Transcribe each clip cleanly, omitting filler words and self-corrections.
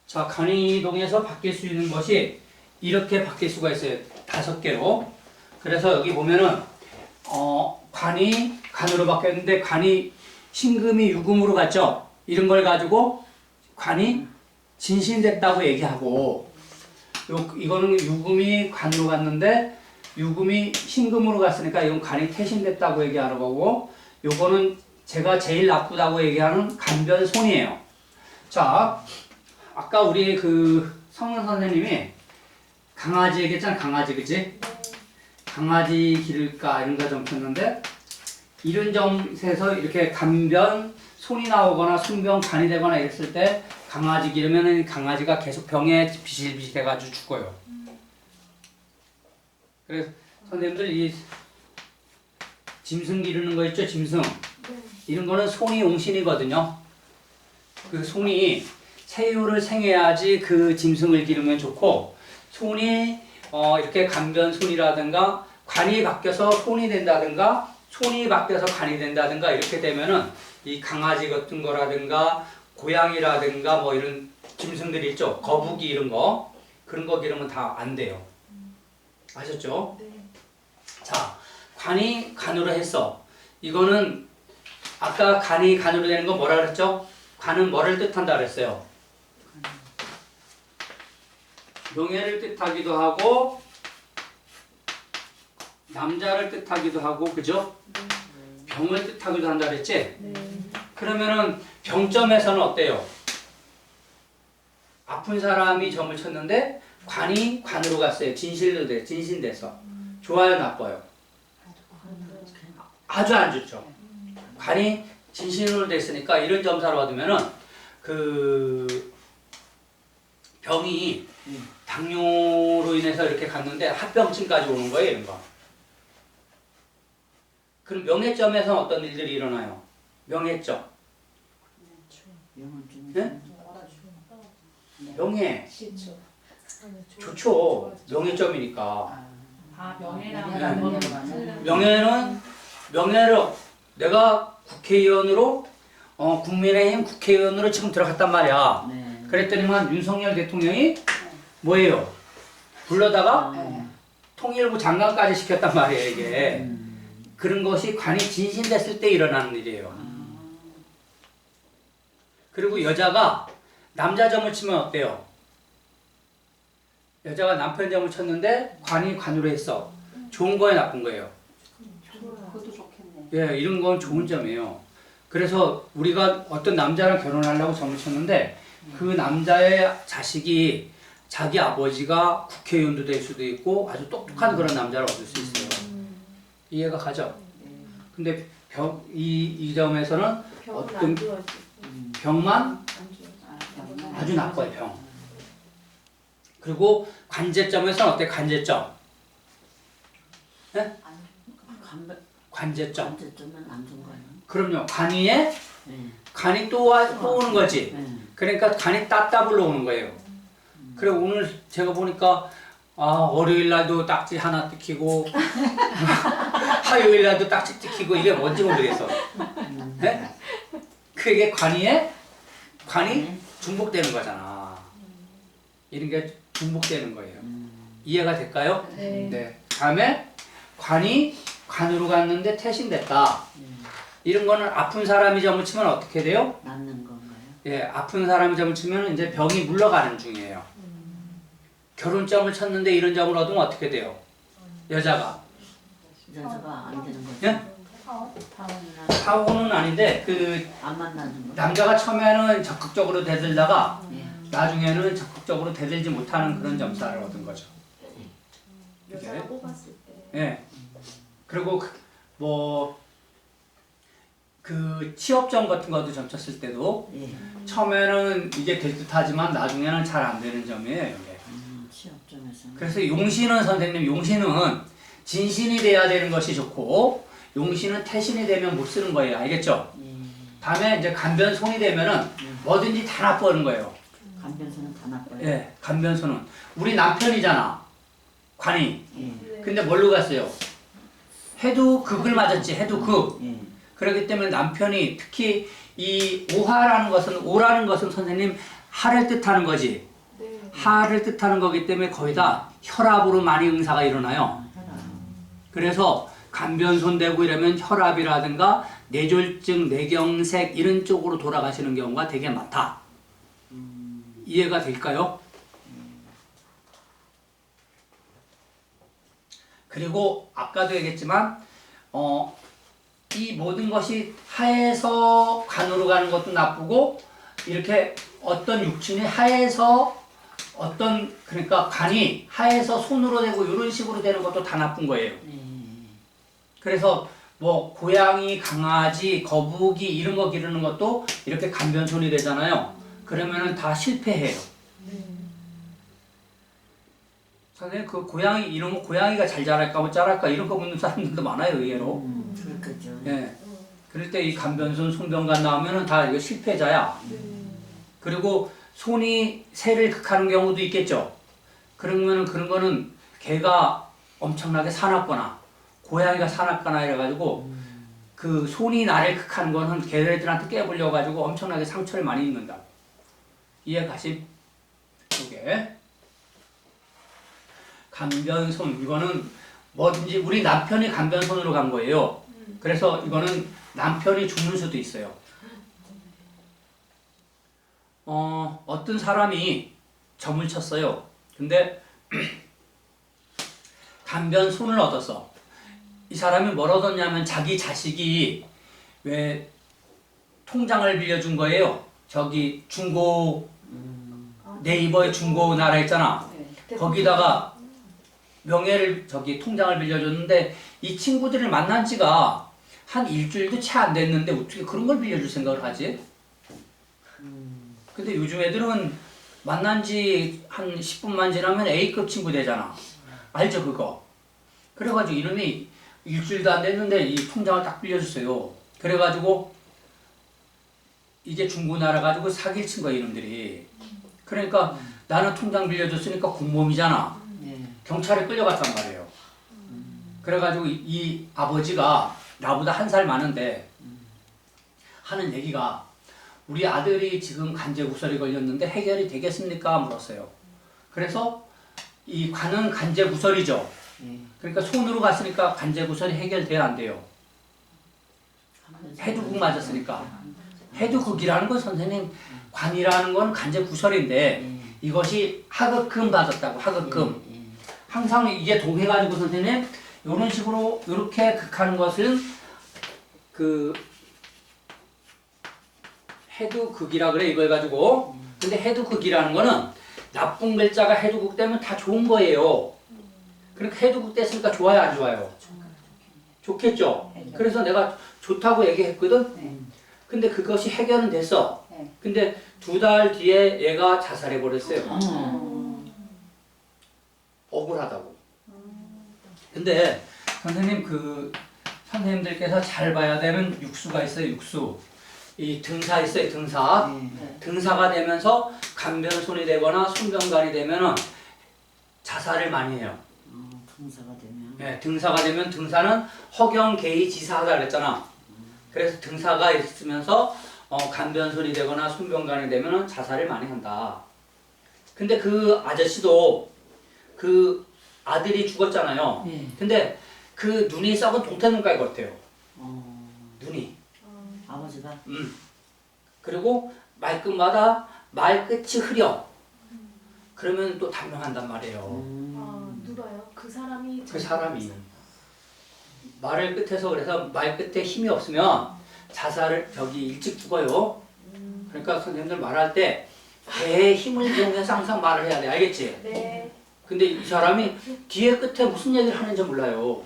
자, 간이동에서 바뀔 수 있는 것이 이렇게 바뀔 수가 있어요. 5개로. 그래서 여기 보면은 간이 간으로 바뀌었는데 간이 신금이 유금으로 갔죠. 이런 걸 가지고 간이 진신됐다고 얘기하고, 이거는 유금이 간으로 갔는데 유금이 신금으로 갔으니까 이건 간이 태신됐다고 얘기하는 거고, 요거는 제가 제일 나쁘다고 얘기하는 간변손이에요. 자, 아까 우리 그 성은 선생님이 강아지 얘기했잖아. 강아지, 그치? 강아지 기를까 이런 거 점쳤는데, 이런 점에서 이렇게 간변 손이 나오거나 손병 간이 되거나 이랬을 때 강아지 기르면은 강아지가 계속 병에 비실비실해가지고 죽어요. 그래서 선생님들 이 짐승 기르는 거 있죠? 짐승. 이런 거는 손이 용신이거든요. 그 손이 새우를 생해야지 그 짐승을 기르면 좋고, 손이 이렇게 간변손이라든가 간이 바뀌어서 손이 된다든가 손이 바뀌어서 간이 된다든가 이렇게 되면은 이 강아지 같은 거라든가 고양이라든가 뭐 이런 짐승들 있죠. 거북이 이런 거, 그런 거 기르면 다 안 돼요. 아셨죠? 네. 자, 간이 간으로 했어. 이거는 아까 간이 간으로 되는 건 뭐라 그랬죠? 간은 뭐를 뜻한다 그랬어요? 명예를 뜻하기도 하고 남자를 뜻하기도 하고, 그죠? 병을 뜻하기도 한다 그랬지? 네. 그러면은 병점에서는 어때요? 아픈 사람이 점을 쳤는데 관이 관으로 갔어요. 진실로 돼, 진신돼서. 좋아요, 나빠요? 아주 안 좋죠. 관이 진신으로 됐으니까 이런 점사를 얻으면은 그 병이 당뇨로 인해서 이렇게 갔는데 합병증까지 오는 거예요, 이런 거. 그럼 명예점에서 어떤 일들이 일어나요? 명예점. 네? 명예. 좋죠. 명예점이니까. 명예를 내가 국회의원으로 국민의힘 국회의원으로 지금 들어갔단 말이야. 네. 그랬더니만 윤석열 대통령이 뭐예요? 불러다가 통일부 장관까지 시켰단 말이에요, 이게. 그런 것이 관이 진신됐을 때 일어나는 일이에요. 그리고 여자가 남자 점을 치면 어때요? 여자가 남편 점을 쳤는데 관이 관으로 했어. 좋은 거예요, 나쁜 거예요? 그것도 좋겠네. 예, 이런 건 좋은 점이에요. 그래서 우리가 어떤 남자랑 결혼하려고 점을 쳤는데 그 남자의 자식이 자기 아버지가 국회의원도 될 수도 있고 아주 똑똑한 그런 남자를 얻을 수 있어요. 이해가 가죠? 근데 이 점에서는 어떤 병만 아주 나빠요, 병. 그리고 관제점에서는 어때? 관제점. 네? 관제점. 관제점은 안 좋은 거예요. 그럼요. 간 위에 네. 간이 또 오는 거지. 네. 그러니까 간이 따따블로 오는 거예요. 그래 오늘 제가 보니까 월요일 날도 딱지 하나 뜯기고 화요일 날도 딱지 뜯기고 이게 뭔지 모르겠어. 네? 그게 관이 중복되는 거잖아. 이런 게 중복되는 거예요. 이해가 될까요? 네. 다음에 관이 관으로 갔는데 태신됐다. 이런 거는 아픈 사람이 점을 치면 어떻게 돼요? 낫는 건가요? 예, 아픈 사람이 점을 치면 이제 병이 물러가는 중이에요. 결혼점을 쳤는데 이런 점을 얻으면 어떻게 돼요? 여자가. 여자가 안 되는 거죠? 예? 사고는 아닌데 그 안 만나는 거. 남자가 처음에는 적극적으로 대들다가 예. 나중에는 적극적으로 대들지 못하는 그런 점사를 얻은 거죠. 여자가 뽑았을 때. 예. 그리고 그 취업점 같은 것도 점 쳤을 때도 예. 처음에는 이게 될 듯하지만 나중에는 잘 안 되는 점이에요. 이게. 취업점에서는. 그래서 용신은 선생님, 용신은 진신이 돼야 되는 것이 좋고 용신은 태신이 되면 못 쓰는 거예요. 알겠죠? 예. 다음에 이제 간변손이 되면은 뭐든지 다 나빠하는 거예요. 간변서는 다 나빠요. 예, 간변손은 우리 남편이잖아. 관이. 예. 근데 뭘로 갔어요? 해도 극을 맞았지. 해도 극. 예. 그렇기 때문에 남편이 특히 이 오라는 것은 선생님 하를 뜻하는 거지. 네. 하를 뜻하는 거기 때문에 거의 다 혈압으로 많이 응사가 일어나요. 그래서 간변손대고 이러면 혈압이라든가 뇌졸중, 뇌경색 이런 쪽으로 돌아가시는 경우가 되게 많다. 이해가 될까요? 그리고 아까도 얘기했지만 이 모든 것이 하에서 간으로 가는 것도 나쁘고 이렇게 어떤 육신이 하에서 그러니까 간이 하에서 손으로 되고 이런 식으로 되는 것도 다 나쁜 거예요. 그래서 뭐 고양이, 강아지, 거북이 이런 거 기르는 것도 이렇게 간변손이 되잖아요. 그러면은 다 실패해요. 선생님 그 고양이 이런 거 고양이가 잘 자랄까 못 자랄까 이런 거 묻는 사람들도 많아요 의외로. 그렇겠죠. 예. 그럴 때 이 간변손, 손병간 나오면은 다 이거 실패자야. 그리고 손이 새를 극하는 경우도 있겠죠. 그러면은 그런 거는 개가 엄청나게 사납거나 고양이가 사납거나 이래가지고 그 손이 나를 극하는 거는 개들한테 깨물려가지고 엄청나게 상처를 많이 입는다. 이해가시? 이게 간변손 이거는 뭐든지 우리 남편이 간변손으로 간 거예요. 그래서 이거는 남편이 죽는 수도 있어요. 어떤 사람이 점을 쳤어요. 근데 간변손을 얻었어. 이 사람이 뭘 얻었냐면 자기 자식이 왜 통장을 빌려준 거예요. 저기 중고 네이버에 중고 나라 있잖아. 거기다가 명예를 저기 통장을 빌려줬는데 이 친구들을 만난 지가 한 일주일도 채 안 됐는데 어떻게 그런 걸 빌려줄 생각을 하지? 근데 요즘 애들은 만난 지 한 10분만 지나면 A급 친구 되잖아. 알죠 그거? 그래가지고 이놈이 일주일도 안 됐는데 이 통장을 딱 빌려줬어요. 그래가지고 이게 중고나라 가지고 사기를 친 거야 이놈들이. 그러니까 나는 통장 빌려줬으니까 공범이잖아. 경찰에 끌려갔단 말이에요. 그래가지고 이 아버지가 나보다 한 살 많은데 하는 얘기가 우리 아들이 지금 간제구설이 걸렸는데 해결이 되겠습니까? 물었어요. 그래서 이 관은 간제구설이죠. 그러니까 손으로 갔으니까 간제구설이 해결돼야 안 돼요. 해두국 맞았으니까. 해두국이라는 건 선생님 관이라는 건 간제구설인데 이것이 하급금 받았다고 하급금. 항상 이게 동해가지고 선생님 이런 식으로 이렇게 극하는 것은 그 해두극이라 그래 이걸 가지고. 근데 해두극이라는 거는 나쁜 글자가 해두극 되면 다 좋은 거예요. 그러니까 해두극 됐으니까 좋아요 안 좋아요? 좋겠죠. 그래서 내가 좋다고 얘기했거든. 근데 그것이 해결은 됐어. 근데 2달 뒤에 얘가 자살해 버렸어요. 억울하다고. 근데 선생님 선생님들께서 잘 봐야 되는 육수가 있어요. 육수. 이 등사 있어요. 등사. 등사가 되면서 간변손이 되거나 손병간이 되면은 자살을 많이 해요. 등사가 되면. 네, 등사가 되면 등사는 허경, 계의, 지사하다 그랬잖아. 그래서 등사가 있으면서 간변손이 되거나 손병간이 되면은 자살을 많이 한다. 근데 그 아저씨도 그 아들이 죽었잖아요. 근데 그 눈이 썩은 동태눈깔 같아요. 눈이. 아버지가. 그리고 말끝마다 말끝이 흐려. 그러면 또 단명한단 말이에요. 누가요? 그 사람이. 그 사람이 말을 끝에서 그래서 말 끝에 힘이 없으면 자살을 일찍 죽어요. 그러니까 선생님들 말할 때 배의 힘을 이용해서 항상 말을 해야 돼. 알겠지? 네. 근데 이 사람이 뒤에 끝에 무슨 얘기를 하는지 몰라요.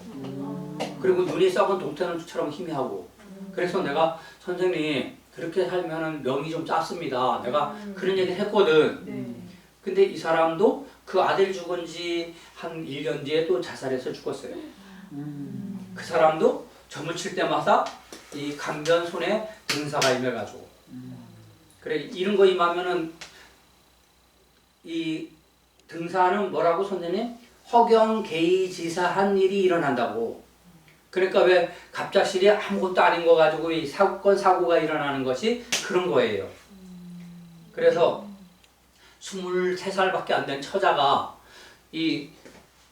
그리고 눈이 썩은 동태눈처럼 희미하고. 그래서 내가 선생님 그렇게 살면은 명이 좀 짧습니다. 내가 그런 얘기를 했거든. 근데 이 사람도 그 아들 죽은 지 한 1년 뒤에 또 자살해서 죽었어요. 그 사람도 점을 칠 때마다 이 간변손에 등사가 임해가지고. 그래 이런 거 임하면은 이 등사는 뭐라고 선생님? 허경, 계의, 지사 한 일이 일어난다고. 그러니까 왜 갑작스레 아무것도 아닌 거 가지고 이 사고가 일어나는 것이 그런 거예요. 그래서 23살밖에 안 된 처자가 이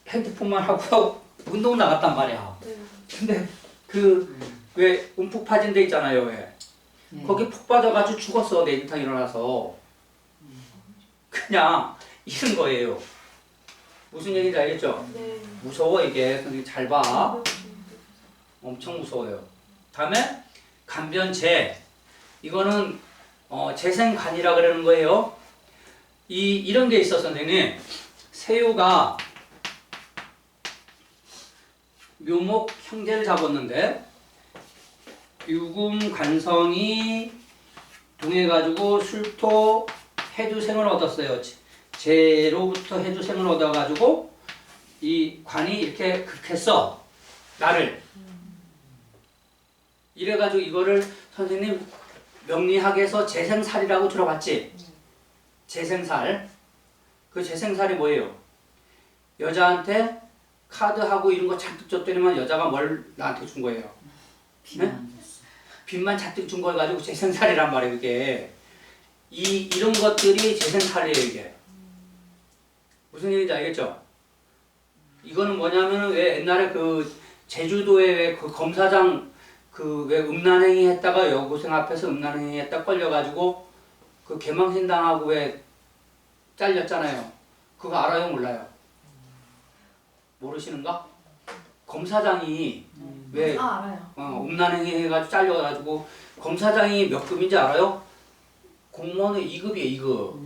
핸드폰만 하고 운동 나갔단 말이야. 네. 근데 그 왜 움푹 파진 데 있잖아요. 왜? 네. 거기 푹 빠져가지고 죽었어. 내일탕 일어나서. 그냥 이런 거예요. 무슨 얘기인지 알겠죠? 네. 무서워 이게. 선생님 잘 봐. 엄청 무서워요. 다음에 간변재. 이거는 재생간이라 그러는 거예요. 이런 게 있어 선생님. 새우가 묘목 형제를 잡았는데 유금 간성이 동해가지고 술토 해주생을 얻었어요. 재로부터 해주생을 얻어가지고 이 관이 이렇게 극했어. 나를. 이래가지고 이거를 선생님 명리학에서 재생살이라고 들어봤지? 재생살. 그 재생살이 뭐예요? 여자한테 카드하고 이런 거 잔뜩 줬더니만 여자가 뭘 나한테 준 거예요? 비만 줬어. 빚만 잔뜩 준 걸 가지고 재생살이란 말이에요, 이게. 이런 것들이 재생살이에요, 이게. 무슨 얘기인지 알겠죠? 이거는 뭐냐면은 왜 옛날에 그 제주도에 왜 그 검사장 그 왜 음란행위 했다가 여고생 앞에서 음란행위 했다 걸려가지고 그 개망신 당하고 왜 잘렸잖아요. 그거 알아요, 몰라요? 모르시는가? 검사장이 왜 알아요. 음란행위 해가지고 잘려가지고 검사장이 몇 급인지 알아요? 공무원은 2급이에요, 2급.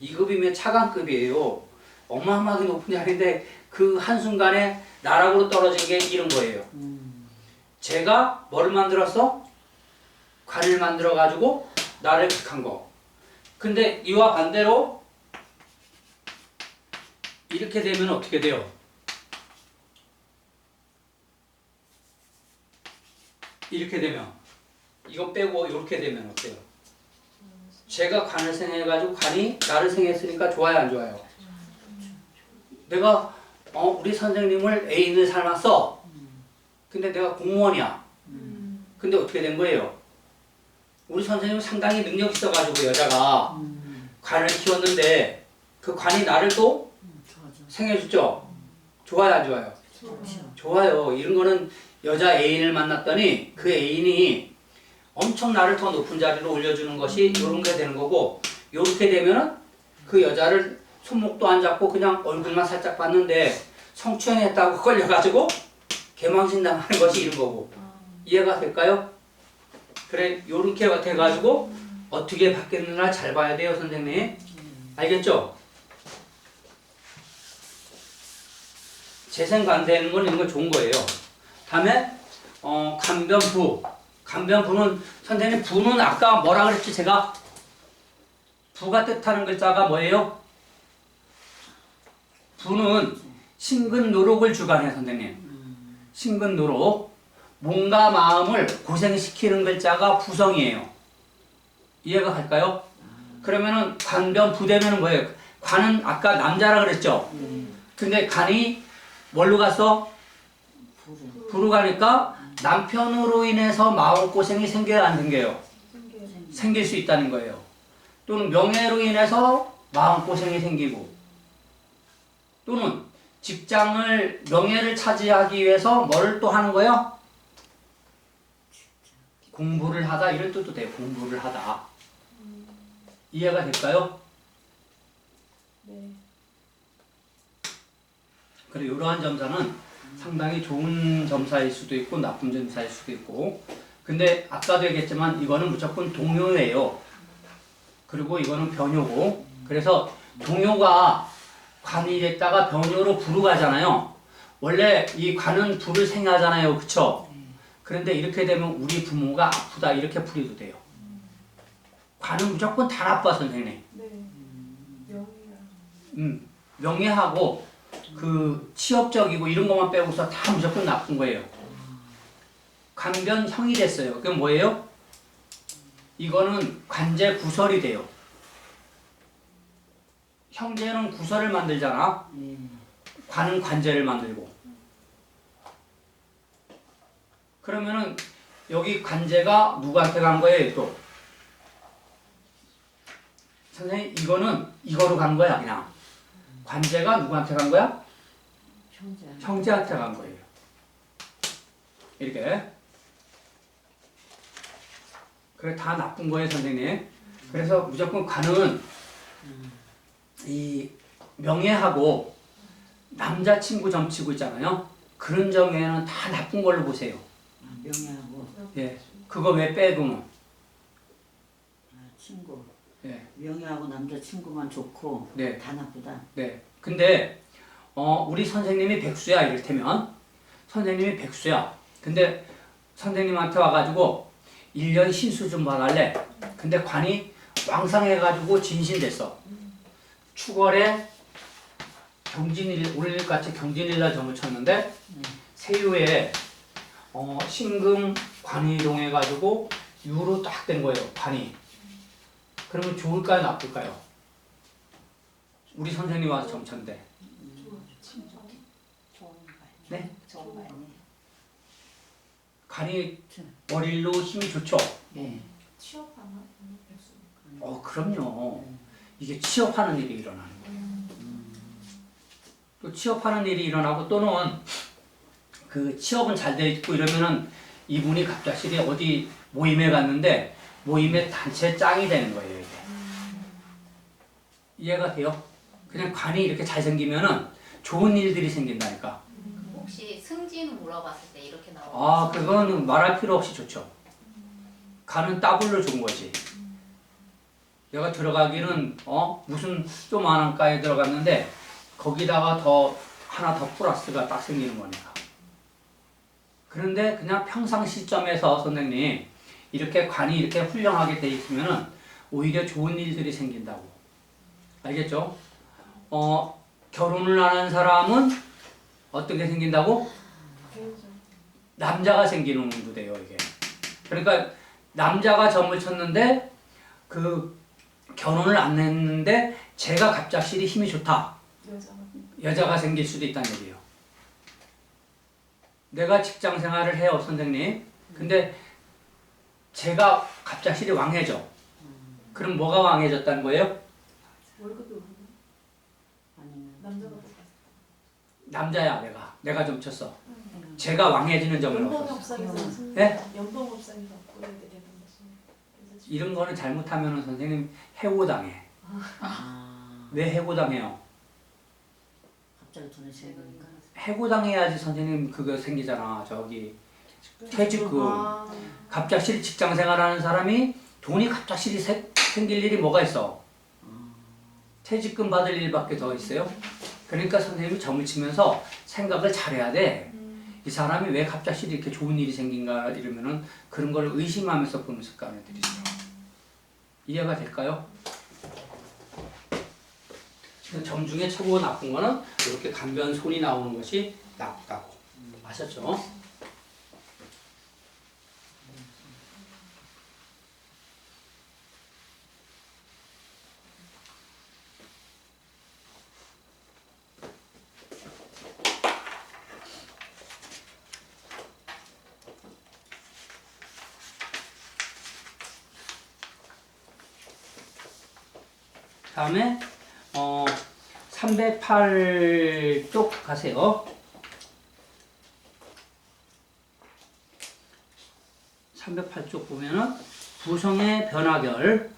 2급이면 차관급이에요. 어마어마하게 높은 자리인데 그 한순간에 나락으로 떨어진 게 이런 거예요. 제가 뭐를 만들었어? 관을 만들어가지고 나를 극한 거. 근데 이와 반대로 이렇게 되면 어떻게 돼요? 이렇게 되면 이거 빼고 이렇게 되면 어때요? 제가 관을 생해가지고 관이 나를 생했으니까 좋아요 안 좋아요? 내가 우리 선생님을 애인을 삶았어. 근데 내가 공무원이야. 근데 어떻게 된 거예요? 우리 선생님은 상당히 능력 있어가지고 여자가 관을 키웠는데 그 관이 나를 또 좋아져. 생해줬죠? 좋아요 안 좋아요? 좋죠. 좋아요. 이런 거는 여자 애인을 만났더니 그 애인이 엄청 나를 더 높은 자리로 올려주는 것이 이런 게 되는 거고, 이렇게 되면은 그 여자를 손목도 안 잡고 그냥 얼굴만 살짝 봤는데 성추행했다고 걸려가지고 개망신 당하는 것이 이런 거고. 이해가 될까요? 그래, 요렇게 돼가지고 어떻게 바뀌느냐 잘 봐야 돼요, 선생님. 알겠죠? 재생관되는 건 이런 거 좋은 거예요. 다음에 간변부. 간변부는 선생님 부는 아까 뭐라 그랬지 제가? 부가 뜻하는 글자가 뭐예요? 부는 신근노록을 주관해 선생님. 신근노록. 몸과 마음을 고생시키는 글자가 부성이에요. 이해가 갈까요? 그러면은 관변부 되면은 뭐예요? 관은 아까 남자라 그랬죠? 근데 간이 뭘로 갔어? 부로 가니까 남편으로 인해서 마음고생이 생겨요 안 생겨요? 생길 수 있다는 거예요. 또는 명예로 인해서 마음고생이 생기고, 또는 직장을 명예를 차지하기 위해서 뭘 또 하는 거예요? 공부를 하다 이런 뜻도 돼요. 공부를 하다. 이해가 될까요? 네. 그래, 이러한 점사는 상당히 좋은 점사일 수도 있고 나쁜 점사일 수도 있고, 근데 아까도 얘기했지만 이거는 무조건 동요예요. 그리고 이거는 변요고, 그래서 동요가 관이 됐다가 변요로 부로 가잖아요. 원래 이 관은 부를 생하잖아요. 그쵸? 그런데 이렇게 되면 우리 부모가 아프다 이렇게 풀이도 돼요. 관은 무조건 다 나빠 선생님. 네. 명이야. 명예하고 그 취업적이고 이런 것만 빼고서 다 무조건 나쁜 거예요. 관변형이 됐어요. 그게 뭐예요? 이거는 관제 구설이 돼요. 형제는 구설을 만들잖아. 관은 관제를 만들고. 그러면은 여기 관제가 누구한테 간 거예요? 또 선생님 이거는 이거로 간 거야 그냥. 관제가 누구한테 간 거야? 형제. 형제한테 간 거예요. 이렇게. 그래 다 나쁜 거예요 선생님. 그래서 무조건 관은 이 명예하고 남자친구 점치고 있잖아요. 그런 점에는 다 나쁜 걸로 보세요. 명예하고 예. 그거 왜 빼두면? 친구. 예. 명예하고 남자친구만 좋고 네. 다 나쁘다. 네. 근데 우리 선생님이 백수야 이를테면 선생님이 백수야. 근데 선생님한테 와가지고 1년 신수 좀 봐달래. 근데 관이 왕상해가지고 진신됐어. 축월에 경진일 오늘같이 경진일날 점을 쳤는데 세유에 신금 관이 이동해가지고 유로 딱 된 거예요. 관이. 그러면 좋을까요 나쁠까요? 우리 선생님 와서 점 쳤는데. 네? 간이 월일로 힘이 좋죠? 네. 취업하나? 백수. 그럼요. 이게 취업하는 일이 일어나는 거예요. 또 취업하는 일이 일어나고 또는 그 취업은 잘 돼 있고 이러면은 이분이 갑작스레 어디 모임에 갔는데 모임의 단체 짱이 되는 거예요, 이게. 이해가 돼요? 그냥 관이 이렇게 잘 생기면은 좋은 일들이 생긴다니까. 혹시 승진 물어봤을 때 이렇게 나오는 그거는 말할 필요 없이 좋죠. 간은 더블로 좋은 거지. 내가 들어가기는 무슨 조그마한 과에 들어갔는데 거기다가 하나 더 플러스가 딱 생기는 거니까. 그런데 그냥 평상 시점에서 선생님 이렇게 관이 이렇게 훌륭하게 돼 있으면은 오히려 좋은 일들이 생긴다고. 알겠죠? 결혼을 안 한 사람은 어떤 게 생긴다고? 남자가 생기는 운도 돼요, 이게. 그러니까 남자가 점을 쳤는데 그 결혼을 안 했는데 제가 갑작스레 힘이 좋다. 여자가 생길 수도 있다는 얘기예요. 내가 직장 생활을 해요, 선생님. 근데 제가 갑작스레 왕해져. 그럼 뭐가 왕해졌다는 거예요? 월급이 오르나? 아니면 남자가 더 남자야, 내가 좀 쳤어. 제가 왕해지는 점을 연봉 얻었어. 협상에서 네? 연봉 협상에서 바꿔야 되는 거지. 그래서 이런 거는 잘못하면 선생님 해고당해. 아 왜 해고당해요? 갑자기 돈을 세니까. 해고당해야지 선생님 그거 생기잖아. 퇴직금. 갑작스레 직장 생활하는 사람이 돈이 갑작스레 생길 일이 뭐가 있어? 퇴직금 받을 일밖에 더 있어요? 그러니까 선생님이 점을 치면서 생각을 잘해야 돼. 이 사람이 왜 갑작스레 이렇게 좋은 일이 생긴가 이러면은 그런 걸 의심하면서 보는 습관을 들이세요. 이해가 될까요? 점 중에 최고 나쁜 거는 이렇게 간변 손이 나오는 것이 나쁘다고. 아셨죠? 다음에 308쪽 가세요. 308쪽 보면은 구성의 변화결.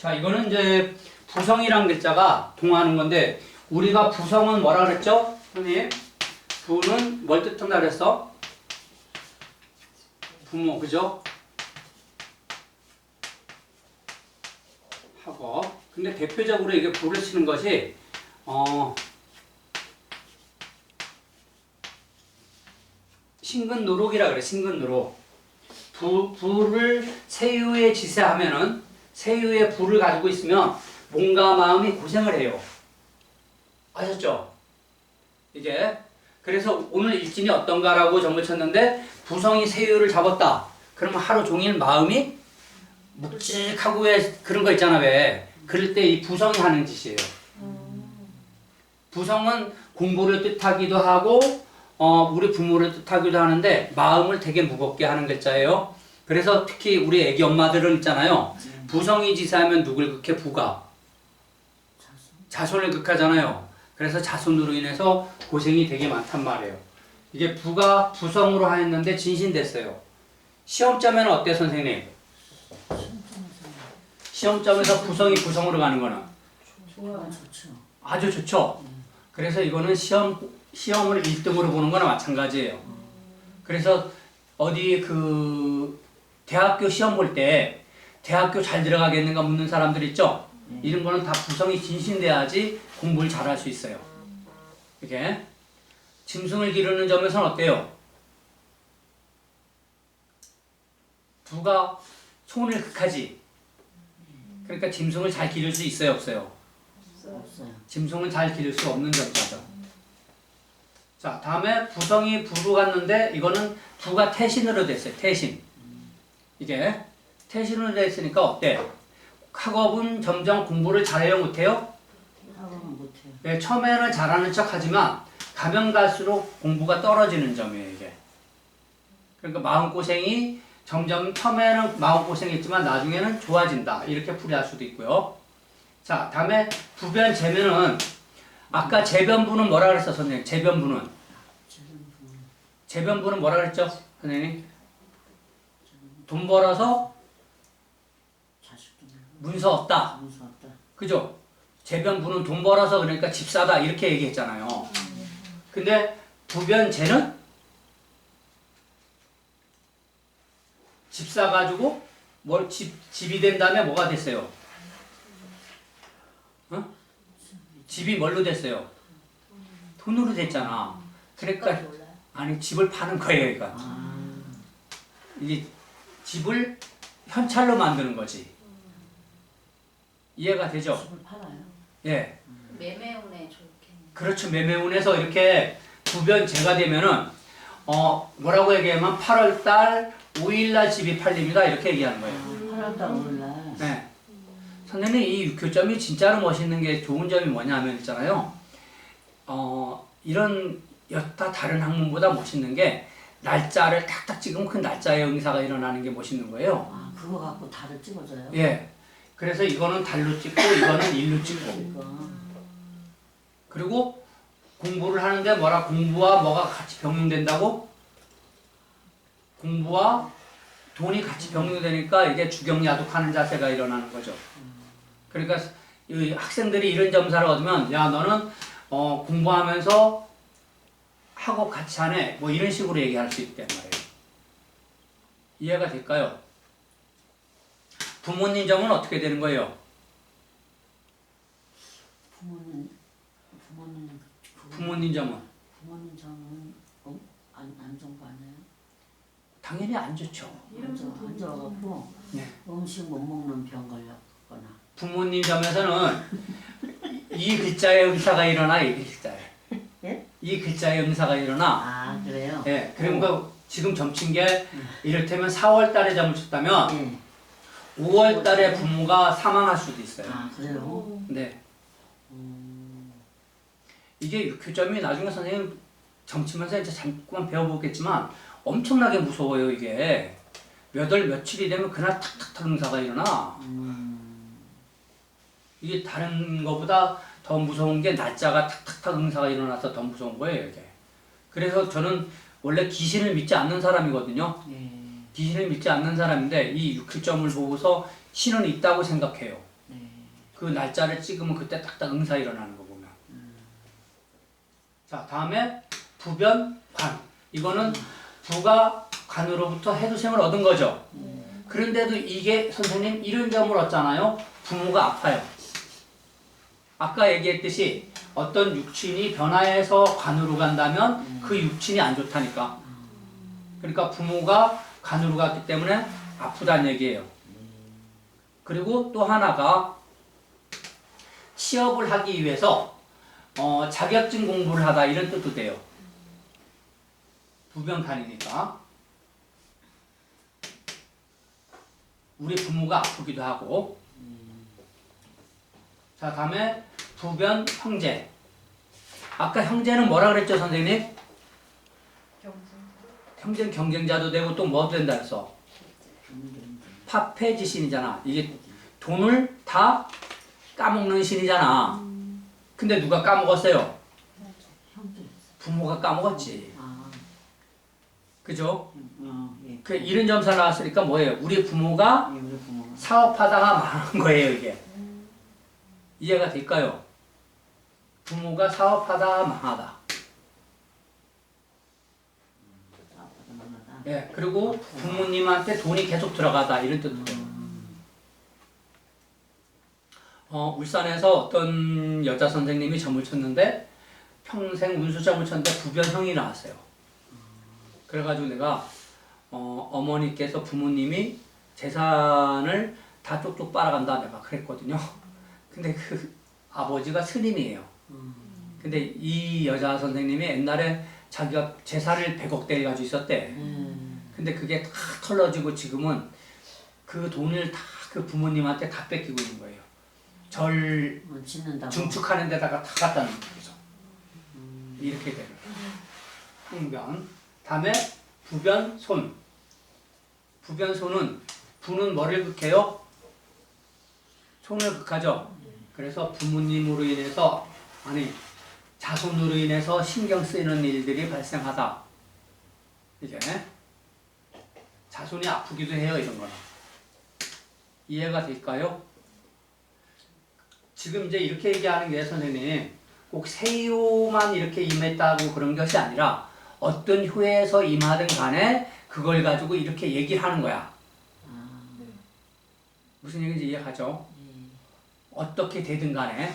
자, 이거는 이제 부성이란 글자가 동하는 건데 우리가 부성은 뭐라 그랬죠? 선생님? 부는 뭘 뜻한다 그랬어? 부모, 그죠? 하고 근데 대표적으로 이게 부를 치는 것이 신근누룩이라 그래. 신근누룩. 부를 세유에 지세하면은 세유에 부를 가지고 있으면 몸과 마음이 고생을 해요. 아셨죠? 이게 그래서 오늘 일진이 어떤가라고 점을 쳤는데 부성이 세유를 잡았다. 그러면 하루 종일 마음이 묵직하고 왜 그런 거 있잖아 왜. 그럴 때 이 부성이 하는 짓이에요. 부성은 공부를 뜻하기도 하고 우리 부모를 뜻하기도 하는데 마음을 되게 무겁게 하는 글자예요. 그래서 특히 우리 애기 엄마들은 있잖아요. 부성이 지사하면 누굴 극해? 부가. 자손을 극하잖아요. 그래서 자손으로 인해서 고생이 되게 많단 말이에요. 이게 부가 부성으로 하였는데 진신됐어요. 시험점에는 어때 선생님? 시험점에서 부성이 부성으로 가는 거는? 좋아요. 좋죠. 아주 좋죠. 그래서 이거는 시험을 1등으로 보는 거나 마찬가지예요. 그래서 어디 그 대학교 시험 볼 때 대학교 잘 들어가겠는가 묻는 사람들 있죠? 이런 거는 다 부성이 진신돼야지 공부를 잘할 수 있어요. 이렇게 짐승을 기르는 점에서는 어때요? 부가 손을 극하지. 그러니까 짐승을 잘 기를 수 있어요, 없어요? 없어요. 짐승은 잘 기를 수 없는 점자죠. 자, 다음에 부성이 부로 갔는데 이거는 부가 태신으로 됐어요. 태신. 이게 태신으로 됐으니까 어때? 학업은 점점 공부를 잘해요, 못해요? 학업은 못해요. 네, 처음에는 잘하는 척 하지만 가면 갈수록 공부가 떨어지는 점이에요, 이게. 그러니까 마음고생이 점점 처음에는 마음고생했지만 나중에는 좋아진다. 이렇게 풀이할 수도 있고요. 자, 다음에 부변 재면은 아까 재변부는 뭐라 그랬어, 선생님? 재변부는. 재변부는 뭐라 그랬죠, 선생님? 돈 벌어서 자식도 문서 없다. 무서웠다. 그죠? 재변부는 돈 벌어서 그러니까 집 사다 이렇게 얘기했잖아요. 근데 부변재는 집 사가지고 집이 된 다음에 뭐가 됐어요? 어? 집이 뭘로 됐어요? 돈으로 됐잖아. 그러니까 몰라요. 아니 집을 파는 거예요, 이거. 이게 집을 현찰로 만드는 거지. 이해가 되죠? 집을 팔아요. 예. 매매운에 좋겠네. 그렇죠. 매매운에서 이렇게 부변재가 되면은 뭐라고 얘기하면 8월달 5일날 집이 팔립니다. 이렇게 얘기하는 거예요. 8월달 5일날. 네. 선생님 이 육효점이 진짜로 멋있는 게 좋은 점이 뭐냐면 있잖아요. 이런 여타 다른 학문보다 멋있는 게 날짜를 탁탁 찍으면 그 날짜의 응사가 일어나는 게 멋있는 거예요. 아, 그거 갖고 달을 찍어줘요? 예. 그래서 이거는 달로 찍고 이거는 일로 찍고. 이거. 그리고 공부를 하는데 공부와 뭐가 같이 병행된다고? 공부와 돈이 같이 병행되니까 이게 주경야독하는 자세가 일어나는 거죠. 그러니까 이 학생들이 이런 점사를 얻으면 야 너는 공부하면서 학업 같이 하네 뭐 이런 식으로 얘기할 수 있단 말이에요. 이해가 될까요? 부모님 점은 어떻게 되는 거예요? 부모님 점은 부모님 점은 안 좋은 거 아니에요? 당연히 안 좋죠. 안 좋아갖고 네. 음식 못 먹는 병 걸렸거나. 부모님 점에서는 이 글자의 음사가 일어나 이 글자에. 예? 이 글자의 음사가 일어나. 아, 그래요? 예. 그러니까 지금 점친 게 이를테면 4월 달에 점을 쳤다면 네. 5월 달에 부모가 사망할 수도 있어요. 아, 그래요? 네. 이게 육효점이 나중에 선생님 점치면서 이제 잠깐 배워보겠지만 엄청나게 무서워요 이게. 몇 월 며칠이 되면 그날 탁탁탁 응사가 일어나. 이게 다른 거보다 더 무서운 게 날짜가 탁탁탁 응사가 일어나서 더 무서운 거예요 이게. 그래서 저는 원래 귀신을 믿지 않는 사람이거든요. 네. 귀신을 믿지 않는 사람인데 이 육효점을 보고서 신은 있다고 생각해요. 네. 그 날짜를 찍으면 그때 딱딱 응사 일어나는 거 보면. 자, 다음에 부변, 관. 이거는 부가 관으로부터 해두생을 얻은 거죠. 그런데도 이게 선생님 이런 점을 얻잖아요. 부모가 아파요. 아까 얘기했듯이 어떤 육친이 변화해서 관으로 간다면 그 육친이 안 좋다니까. 그러니까 부모가 관으로 갔기 때문에 아프다는 얘기예요. 그리고 또 하나가 취업을 하기 위해서 자격증 공부를 하다 이런 뜻도 돼요. 부변관이니까. 우리 부모가 아프기도 하고. 자, 다음에 부변 형제. 아까 형제는 뭐라 그랬죠, 선생님? 형제는 경쟁자도 되고 또 뭐 된다 했어? 파폐지 신이잖아. 이게 돈을 다 까먹는 신이잖아. 근데 누가 까먹었어요? 부모가 까먹었지. 그죠? 예. 그 이런 점사 나왔으니까 뭐예요? 우리 부모가 예, 우리 부모가. 사업하다가 망한 거예요, 이게. 이해가 될까요? 부모가 사업하다가 망하다. 예, 그리고 부모님한테 돈이 계속 들어가다 이런 뜻도 돼요. 울산에서 어떤 여자 선생님이 점을 쳤는데 평생 운수점을 쳤는데 부변형이 나왔어요. 그래가지고 내가 어머니께서 부모님이 재산을 다 쪽쪽 빨아간다 내가 그랬거든요. 근데 그 아버지가 스님이에요. 근데 이 여자 선생님이 옛날에 자기가 재산을 100억대 가지고 있었대. 근데 그게 다 털러지고 지금은 그 돈을 다 그 부모님한테 다 뺏기고 있는 거예요. 절 짓는다고. 증축하는 데다가 다 갖다 놓는 거죠. 이렇게 되는 거예요. 흥변. 다음에 부변손. 부변손은 부는 뭐를 극해요? 손을 극하죠. 그래서 부모님으로 인해서 아니 자손으로 인해서 신경 쓰이는 일들이 발생하다. 이게 자손이 아프기도 해요. 이런 거는. 이해가 될까요? 지금 이제 이렇게 얘기하는 게 선생님 꼭 세요만 이렇게 임했다고 그런 것이 아니라 어떤 효에서 임하든 간에 그걸 가지고 이렇게 얘기를 하는 거야. 무슨 얘기인지 이해하죠? 어떻게 되든 간에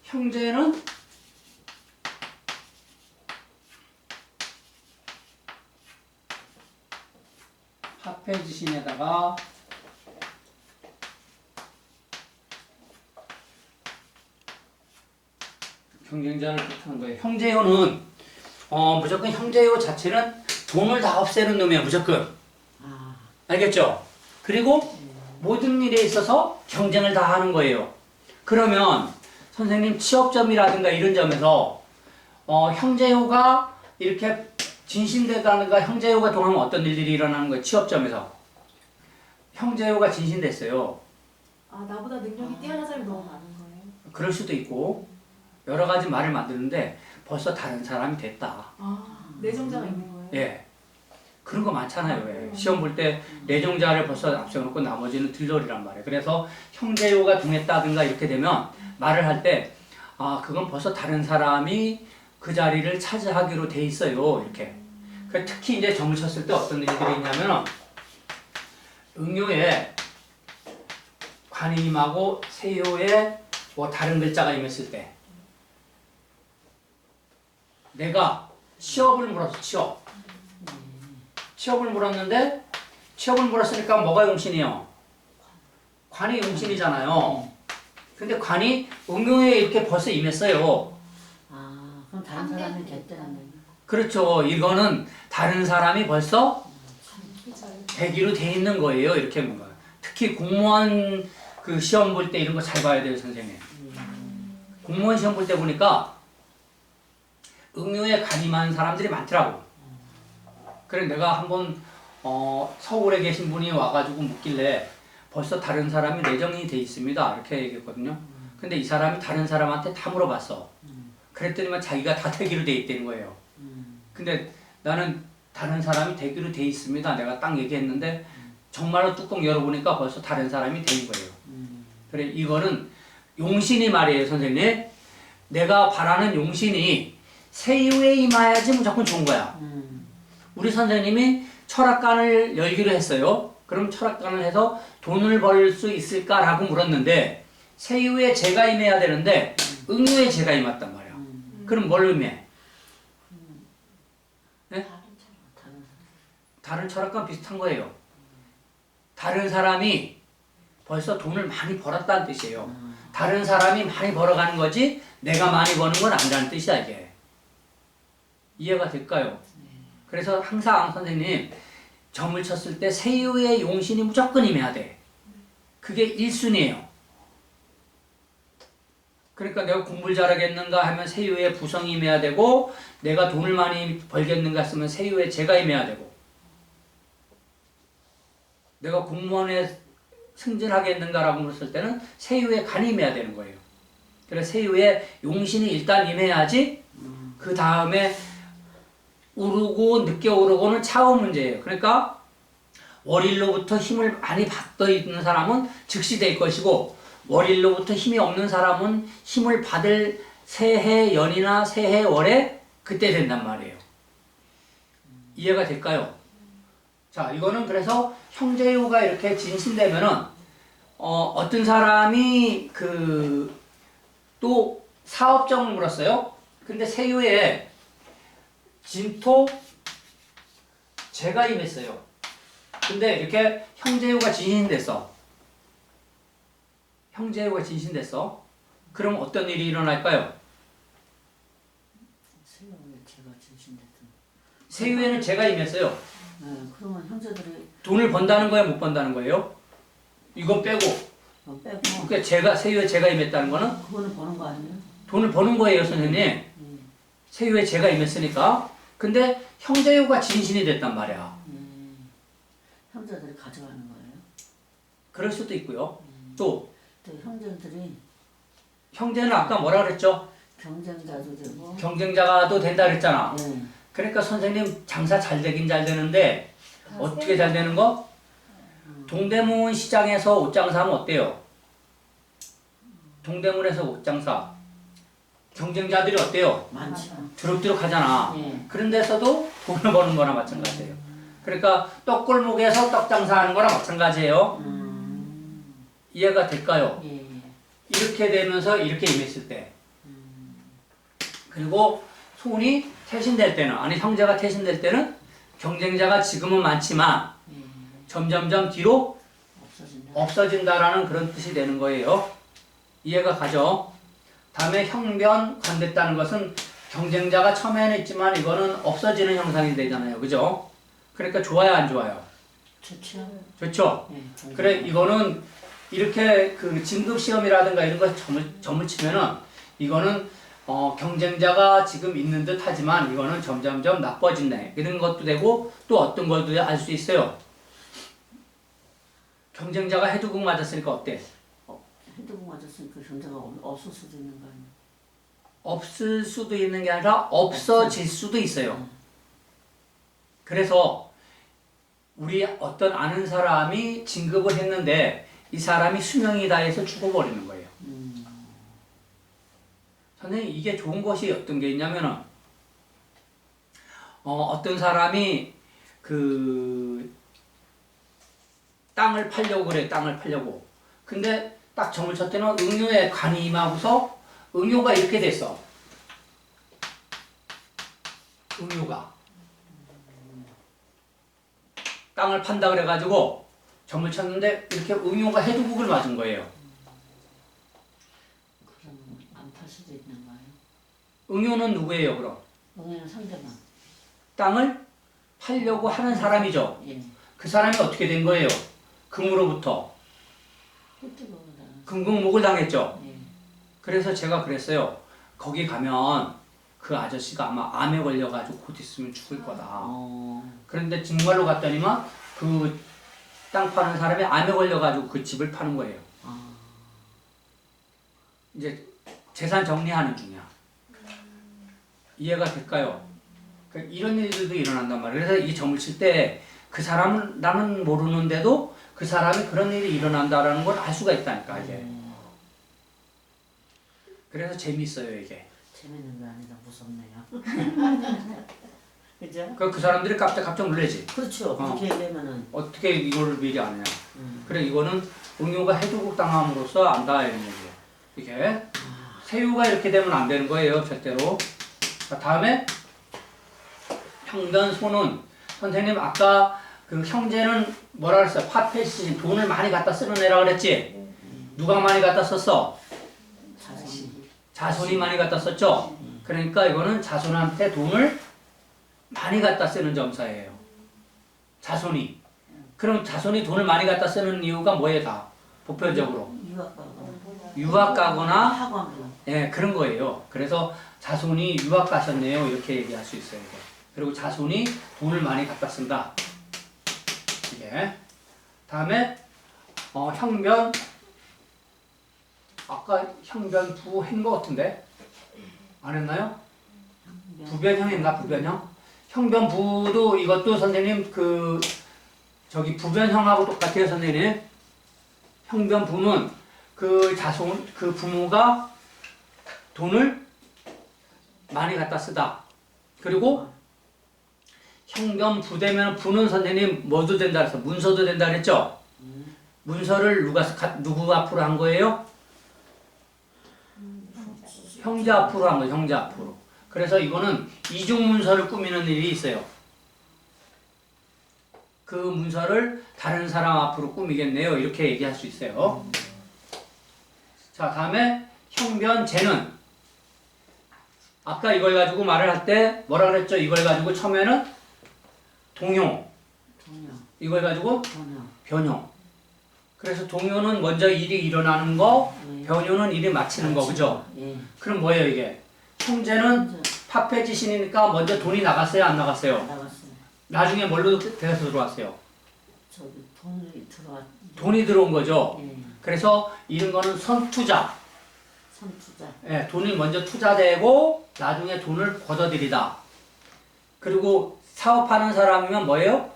형제는 합해지신에다가 경쟁자를 뜻하는 거예요. 형제효는 무조건 형제효 자체는 돈을 다 없애는 놈이야 무조건. 알겠죠? 그리고 모든 일에 있어서 경쟁을 다 하는 거예요. 그러면 선생님 취업점이라든가 이런 점에서 형제효가 이렇게 진신되다든가 형제효가 동하면 어떤 일들이 일어나는 거예요? 취업점에서 형제효가 진신됐어요. 아 나보다 능력이 뛰어난 사람이 너무 많은 거예요. 그럴 수도 있고 여러 가지 말을 만드는데 벌써 다른 사람이 됐다. 아 내정자가 있는 거예요. 예. 그런 거 많잖아요. 왜. 시험 볼 때 내정자를 벌써 앞세워놓고 나머지는 들러리란 말이에요. 그래서 형제효가 동했다든가 이렇게 되면 말을 할 때 그건 벌써 다른 사람이 그 자리를 차지하기로 돼 있어요. 이렇게. 그 특히 이제 점을 쳤을 때 어떤 일들이 있냐면은 응요에 관임하고 세요에 뭐 다른 글자가 임했을 때 내가 취업을 물었어. 취업을 물었는데 취업을 물었으니까 뭐가 용신이요? 관이 용신이잖아요. 근데 관이 응용에 이렇게 벌써 임했어요. 아, 그럼 다른 사람이 됐다는 거예요. 그렇죠. 이거는 다른 사람이 벌써 기자요. 되기로 돼 있는 거예요. 이렇게 뭔가. 특히 공무원 그 시험 볼 때 이런 거 잘 봐야 돼요, 선생님. 공무원 시험 볼 때 보니까 응용에 관임한 사람들이 많더라고. 그래 내가 한번 서울에 계신 분이 와가지고 묻길래 벌써 다른 사람이 내정이 돼 있습니다. 이렇게 얘기했거든요. 근데 이 사람이 다른 사람한테 다 물어봤어. 그랬더니만 자기가 다 되기로 돼 있다는 거예요. 근데 나는 다른 사람이 되기로 돼 있습니다. 내가 딱 얘기했는데 정말로 뚜껑 열어보니까 벌써 다른 사람이 된 거예요. 그래 이거는 용신이 말이에요, 선생님. 내가 바라는 용신이 세유에 임해야지 무조건 좋은 거야. 우리 선생님이 철학관을 열기로 했어요. 그럼 철학관을 해서 돈을 벌 수 있을까라고 물었는데 세유에 제가 임해야 되는데 응유에 제가 임했단 말이야. 그럼 뭘 의미해? 네? 다른 철학관 비슷한 거예요. 다른 사람이 벌써 돈을 많이 벌었다는 뜻이에요. 다른 사람이 많이 벌어가는 거지 내가 많이 버는 건 아니라는 뜻이야 이게. 이해가 될까요? 그래서 항상 선생님 점을 쳤을 때 세유의 용신이 무조건 임해야 돼. 그게 1순위예요. 그러니까 내가 공부를 잘하겠는가 하면 세유의 부성이 임해야 되고 내가 돈을 많이 벌겠는가 했으면 세유의 재가 임해야 되고 내가 공무원에 승진하겠는가라고 물었을 때는 세유의 간이 임해야 되는 거예요. 그래서 세유의 용신이 일단 임해야지 그 다음에 오르고 늦게 오르고는 차후 문제예요. 그러니까 월일로부터 힘을 많이 받고 있는 사람은 즉시 될 것이고 월일로부터 힘이 없는 사람은 힘을 받을 새해 연이나 새해 월에 그때 된단 말이에요. 이해가 될까요? 자, 이거는 그래서 형제유가 이렇게 진신되면은 어떤 사람이 또 사업정을 물었어요. 근데 세유에 진토 재가 임했어요. 근데 이렇게 형제유가 진신됐어. 형제유가 진신됐어. 그럼 어떤 일이 일어날까요? 세유에 제가 진신됐던. 세유에는 재가 임했어요. 네, 그러면 형제들이 돈을 번다는 거예요, 못 번다는 거예요? 이거 빼고. 빼고. 그러니까 세유에 재가 임했다는 거는 그거는 버는 거 아니에요? 돈을 버는 거예요, 선생님. 세유에 재가 임했으니까. 근데 형제유가 진신이 됐단 말이야. 형제들이 가져가는 거예요? 그럴 수도 있고요. 또 또 형제들이 형제는 아까 뭐라 그랬죠? 경쟁자도 되고. 경쟁자도 된다 그랬잖아. 네. 그러니까 선생님 장사 잘 되긴 잘 되는데 어떻게 잘 되는 거? 동대문 시장에서 옷장사하면 어때요? 동대문에서 옷장사 경쟁자들이 어때요? 많죠. 두룩두룩 하잖아. 네. 그런 데서도 돈을 버는 거나 마찬가지예요. 그러니까 떡골목에서 떡장사하는 거나 마찬가지예요. 이해가 될까요? 예. 이렇게 되면서 이렇게 임했을 때 그리고 손이 태신될 때는 아니 형제가 태신될 때는 경쟁자가 지금은 많지만 점점점 뒤로 없어진다라는 그런 뜻이 되는 거예요. 이해가 가죠? 다음에 형변 관됐다는 것은 경쟁자가 처음에는 있지만 이거는 없어지는 형상이 되잖아요. 그죠? 그러니까 좋아요, 안 좋아요? 좋죠. 좋죠? 네, 그래, 이거는 이렇게 그 진급 시험이라든가 이런 거 점을 치면은 이거는 경쟁자가 지금 있는 듯 하지만 이거는 점점점 나빠진다. 이런 것도 되고 또 어떤 것도 알 수 있어요. 경쟁자가 해두국 맞았으니까 어때? 핸드폰 맞았으니까 경제가 없을 수도 있는 거 아니에요? 없을 수도 있는 게 아니라 없어질 수도 있어요. 그래서 우리 어떤 아는 사람이 진급을 했는데 이 사람이 수명이 다해서 죽어버리는 거예요. 선생님 이게 좋은 것이 어떤 게 있냐면은 어떤 사람이 그 땅을 팔려고 그래. 땅을 팔려고. 근데 딱 점을 쳤 때는 응요에 관이 임하고서 응요가 이렇게 됐어. 응요가 땅을 판다 그래가지고 점을 쳤는데 이렇게 응요가 해두국을 맞은 거예요. 그럼 안 팔 수도 있는 거예요? 응요는 누구예요, 그럼? 응애는 상대방. 땅을 팔려고 하는 사람이죠. 예. 그 사람이 어떻게 된 거예요? 금으로부터 꿀팁보다. 금공목을 당했죠. 예. 그래서 제가 그랬어요. 거기 가면 그 아저씨가 아마 암에 걸려가지고 곧 있으면 죽을 거다. 그런데 정말로 갔더니만 그 땅 파는 사람이 암에 걸려가지고 그 집을 파는 거예요. 이제 재산 정리하는 중이야. 이해가 될까요? 그러니까 이런 일들도 일어난단 말이에요. 그래서 이 점을 칠 때 그 사람은 나는 모르는데도 그 사람이 그런 일이 일어난다라는 걸 알 수가 있다니까 이게. 그래서 재미있어요 이게. 재밌는 게 아니라 무섭네요. 그죠? 그 사람들이 깜짝 놀라지. 그렇죠. 그렇게 얘기하면은. 어떻게 이거를 미리 아느냐. 그래 이거는 응요가 해두국 당함으로써 안다 이런 얘기예요. 이게 세유가 이렇게 되면 안 되는 거예요 절대로. 자, 다음에 형변 소는 선생님 아까 그 형제는 뭐라 그랬어요? 파페시 돈을 많이 갖다 쓰는 애라 그랬지. 누가 많이 갖다 썼어? 자손이 많이 갖다 썼죠. 그러니까 이거는 자손한테 돈을 많이 갖다 쓰는 점사예요. 자손이. 그럼 자손이 돈을 많이 갖다 쓰는 이유가 뭐예요? 다 보편적으로 유학 가거나 학원도. 예, 그런 거예요. 그래서 자손이 유학 가셨네요. 이렇게 얘기할 수 있어요. 이게. 그리고 자손이 돈을 많이 갖다 쓴다. 이게. 다음에 형변 아까 형변 부 한 거 같은데 안 했나요? 부변형인가 부변형? 형변부도 이것도 선생님 그 저기 부변형하고 똑같아요 선생님. 형변부는 그 자손 그 부모가 돈을 많이 갖다 쓰다. 그리고 형변부 되면 부는 선생님 뭐도 된다 그래서 문서도 된다 그랬죠. 문서를 누구 앞으로 한 거예요? 형제 앞으로 한 거예요. 형제 앞으로. 그래서 이거는 이중문서를 꾸미는 일이 있어요. 그 문서를 다른 사람 앞으로 꾸미겠네요. 이렇게 얘기할 수 있어요. 자, 다음에 형변제는 아까 이걸 가지고 말을 할 때 뭐라 그랬죠? 이걸 가지고 처음에는 동용. 이걸 가지고 변용. 그래서 동요는 먼저 일이 일어나는 거, 변요는 일이 마치는 거, 그죠? 그럼 뭐예요 이게? 형제는 파폐지신이니까 먼저 돈이 나갔어요, 안 나갔어요? 나갔어요. 나중에 뭘로 돼서 들어왔어요? 저기 돈이 들어왔. 돈이 들어온 거죠. 예. 그래서 이런 거는 선투자. 선투자. 예, 돈이 먼저 투자되고 나중에 돈을 걷어들이다. 그리고 사업하는 사람이면 뭐예요?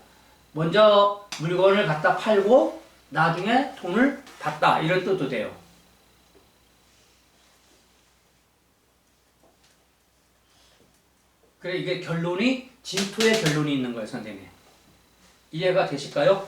먼저 물건을 갖다 팔고 나중에 돈을 받다. 이런 뜻도 돼요. 그래 이게 결론이 진토의 결론이 있는 거예요, 선생님. 이해가 되실까요?